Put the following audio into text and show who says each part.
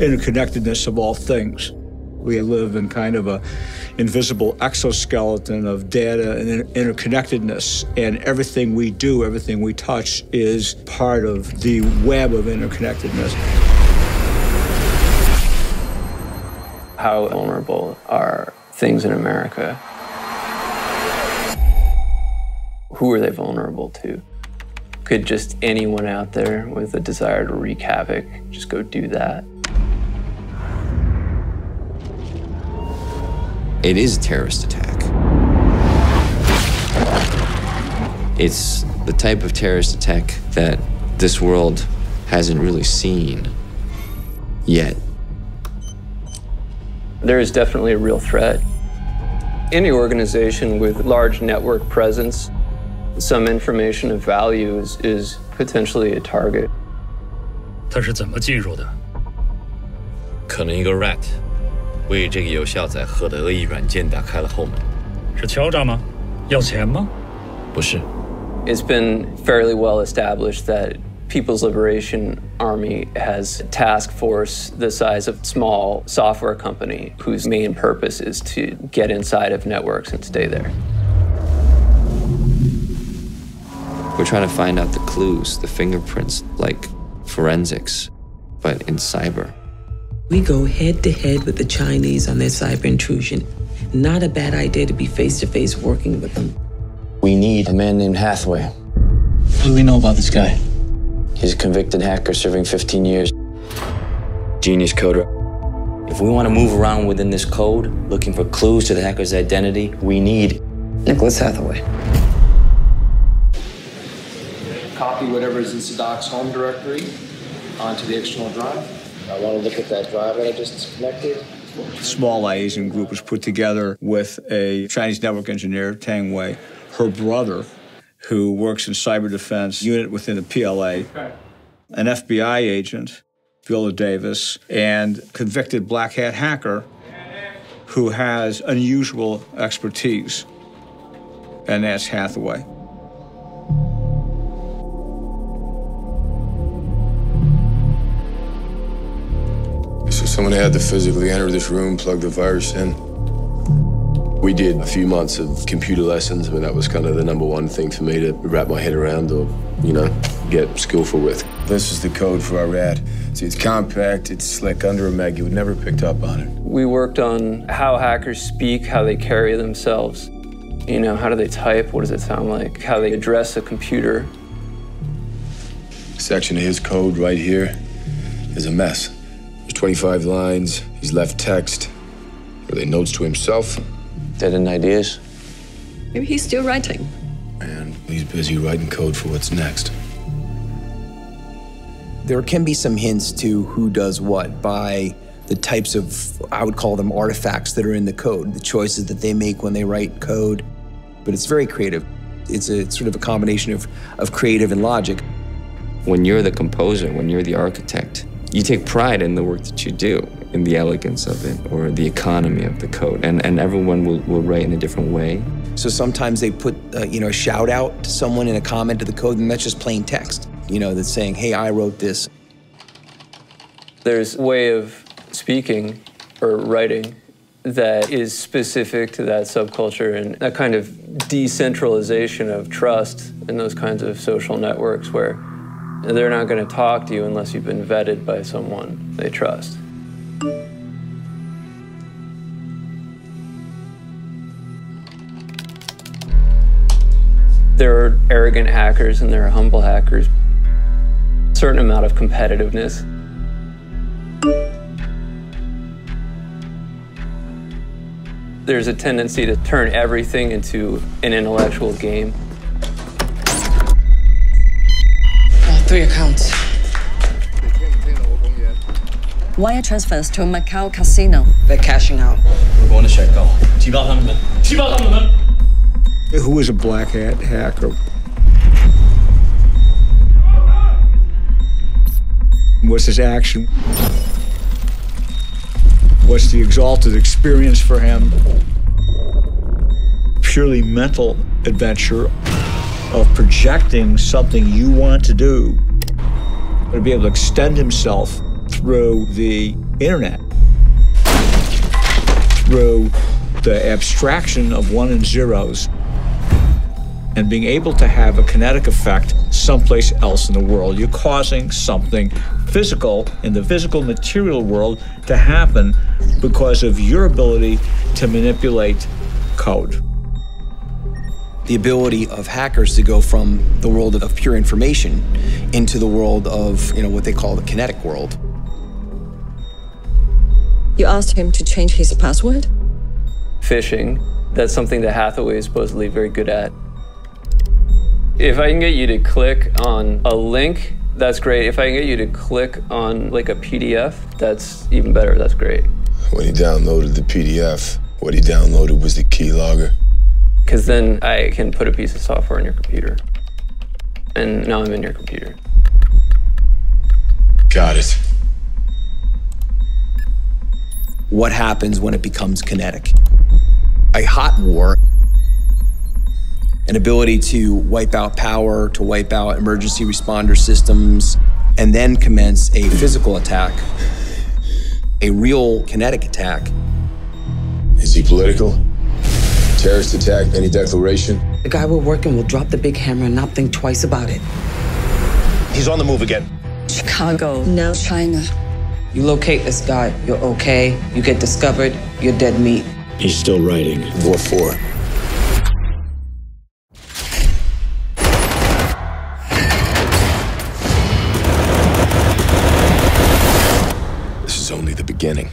Speaker 1: interconnectedness of all things. We live in kind of a invisible exoskeleton of data and interconnectedness, and everything we do, everything we touch is part of the web of interconnectedness.
Speaker 2: How vulnerable are things in America? Who are they vulnerable to? Could just anyone out there with a desire to wreak havoc just go do that?
Speaker 3: It is a terrorist attack. It's the type of terrorist attack that this world hasn't really seen yet.
Speaker 2: There is definitely a real threat. Any organization with large network presence, some information of value is potentially a target.
Speaker 4: 它是怎么进入的？可能一个 rat 为这个有下载和的恶意软件打开了后门。是敲诈吗？要钱吗？不是。
Speaker 2: It's been fairly well established that People's Liberation Army has a task force the size of a small software company whose main purpose is to get inside of networks and stay there.
Speaker 3: We're trying to find out the clues, the fingerprints, like forensics, but in cyber.
Speaker 5: We go head to head with the Chinese on their cyber intrusion. Not a bad idea to be face to face working with them.
Speaker 6: We need a man named Hathaway.
Speaker 7: What do we know about this guy?
Speaker 6: He's a convicted hacker serving 15 years. Genius coder. If we want to move around within this code, looking for clues to the hacker's identity, we need Nicholas Hathaway.
Speaker 8: Copy whatever's in Sadaq's home directory onto the external drive.
Speaker 6: I want to look at that drive that I just connected.
Speaker 1: A small Asian group was put together with a Chinese network engineer, Tang Wei, her brother, who works in cyber defense unit within the PLA, an FBI agent, Viola Davis, and convicted Blackhat hacker who has unusual expertise, and that's Hathaway.
Speaker 9: So someone had to physically enter this room, plug the virus in. We did a few months of computer lessons. I mean, that was kind of the #1 thing for me to wrap my head around or, you know, get skillful with.
Speaker 10: This is the code for our rat. See, it's compact, it's slick, under a meg. You would never picked up on it.
Speaker 2: We worked on how hackers speak, how they carry themselves. You know, how do they type? What does it sound like? How they address a computer.
Speaker 9: Section of his code right here is a mess. There's 25 lines. He's left text. Are they notes to himself?
Speaker 6: Dead end ideas?
Speaker 11: Maybe he's still writing.
Speaker 9: And he's busy writing code for what's next.
Speaker 12: There can be some hints to who does what by the types of, I would call them artifacts that are in the code, the choices that they make when they write code. But it's very creative. It's a sort of a combination of creative and logic.
Speaker 3: When you're the composer, when you're the architect, you take pride in the work that you do, in the elegance of it, or the economy of the code, and everyone will write in a different way.
Speaker 12: So sometimes they put, you know, a shout out to someone in a comment to the code, and that's just plain text, you know, that's saying, hey, I wrote this.
Speaker 2: There's a way of speaking or writing that is specific to that subculture, and that kind of decentralization of trust in those kinds of social networks where they're not going to talk to you unless you've been vetted by someone they trust. There are arrogant hackers and there are humble hackers. A certain amount of competitiveness. There's a tendency to turn everything into an intellectual game.
Speaker 11: All 3 accounts.
Speaker 13: Wire transfers to Macau casino.
Speaker 11: They're cashing out.
Speaker 7: We're going to Chicago. 提报他们们，提报他们们。
Speaker 1: Who was a Blackhat hacker? What's his action? What's the exalted experience for him? Purely mental adventure of projecting something you want to do, to be able to extend himself through the internet, through the abstraction of one and zeros, and being able to have a kinetic effect someplace else in the world. You're causing something physical in the physical material world to happen because of your ability to manipulate code.
Speaker 12: The ability of hackers to go from the world of pure information into the world of, what they call the kinetic world.
Speaker 13: You asked him to change his password?
Speaker 2: Phishing, that's something that Hathaway is supposedly very good at. If I can get you to click on a link, that's great. If I can get you to click on like a PDF, that's even better, that's great.
Speaker 9: When he downloaded the PDF, what he downloaded was the keylogger.
Speaker 2: Because then I can put a piece of software on your computer. And now I'm in your computer.
Speaker 9: Got it.
Speaker 12: What happens when it becomes kinetic? A hot war, an ability to wipe out power, to wipe out emergency responder systems, and then commence a physical attack, a real kinetic attack.
Speaker 9: Is he political? Terrorist attack, any declaration?
Speaker 5: The guy we're working will drop the big hammer and not think twice about it.
Speaker 7: He's on the move again.
Speaker 13: Chicago, no China.
Speaker 5: You locate this guy, you're okay. You get discovered, you're dead meat.
Speaker 7: He's still writing.
Speaker 9: What for? This is only the beginning.